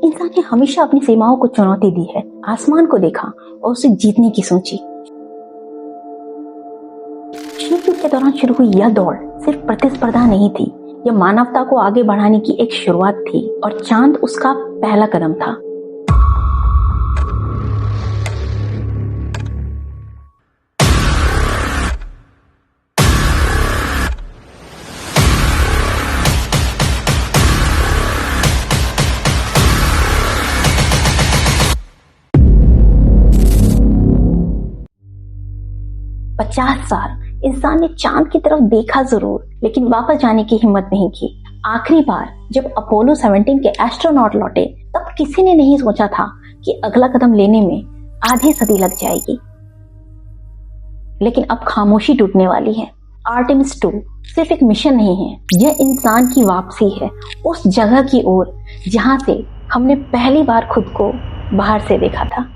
इंसान ने हमेशा अपनी सीमाओं को चुनौती दी है, आसमान को देखा और उसे जीतने की सोची। शीत युग के दौरान शुरू हुई यह दौड़ सिर्फ प्रतिस्पर्धा नहीं थी, यह मानवता को आगे बढ़ाने की एक शुरुआत थी और चांद उसका पहला कदम था। पचास साल इंसान ने चांद की तरफ देखा जरूर, लेकिन वापस जाने की हिम्मत नहीं की। आखिरी बार जब अपोलो 17 के एस्ट्रोनॉट लौटे, तब किसी ने नहीं सोचा था कि अगला कदम लेने में आधी सदी लग जाएगी। लेकिन अब खामोशी टूटने वाली है। आर्टेमिस 2 सिर्फ एक मिशन नहीं है, यह इंसान की वापसी है उस जगह की ओर जहां से हमने पहली बार खुद को बाहर से देखा था।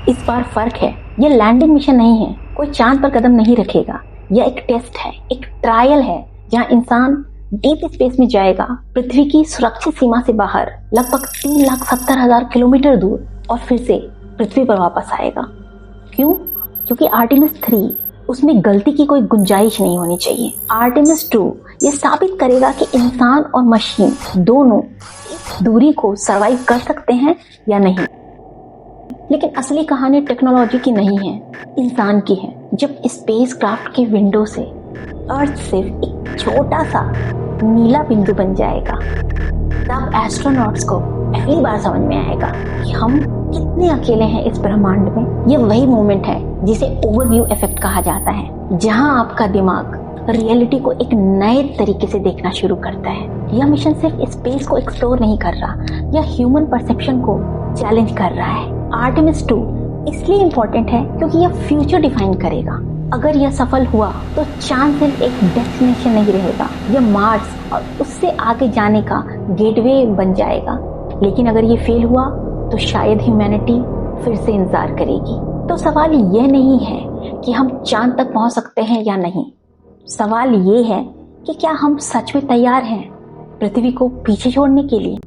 इस बार फर्क है, यह लैंडिंग मिशन नहीं है, कोई चांद पर कदम नहीं रखेगा। यह एक टेस्ट है, एक ट्रायल है, जहां इंसान डीप स्पेस में जाएगा, पृथ्वी की सुरक्षित सीमा से बाहर लगभग 3,70,000 किलोमीटर दूर, और फिर से पृथ्वी पर वापस आएगा। क्यों? क्योंकि आर्टेमिस 3 उसमें गलती की कोई गुंजाइश नहीं होनी चाहिए। आर्टेमिस 2 यह साबित करेगा कि इंसान और मशीन दोनों इस दूरी को सर्वाइव कर सकते हैं या नहीं। लेकिन असली कहानी टेक्नोलॉजी की नहीं है, इंसान की है। जब स्पेस क्राफ्ट के विंडो से अर्थ सिर्फ एक छोटा सा नीला बिंदु बन जाएगा, तब एस्ट्रोनॉट्स को पहली बार समझ में आएगा कि हम कितने अकेले हैं इस ब्रह्मांड में। ये वही मोमेंट है जिसे ओवरव्यू इफेक्ट कहा जाता है, जहां आपका दिमाग रियलिटी को एक नए तरीके से देखना शुरू करता है। यह मिशन सिर्फ स्पेस को एक्सप्लोर नहीं कर रहा, यह ह्यूमन परसेप्शन को चैलेंज कर रहा है। आर्टेमिस 2 इसलिए इम्पोर्टेंट है क्योंकि यह फ्यूचर डिफाइन करेगा। अगर यह सफल हुआ तो चांद सिर्फ एक डेस्टिनेशन नहीं रहेगा, यह मार्स और उससे आगे जाने का गेटवे बन जाएगा। लेकिन अगर ये फेल हुआ तो शायद ह्यूमैनिटी फिर से इंतजार करेगी। तो सवाल यह नहीं है कि हम चांद तक पहुंच सकते हैं या नहीं, सवाल ये है कि क्या हम सच में तैयार हैं पृथ्वी को पीछे छोड़ने के लिए।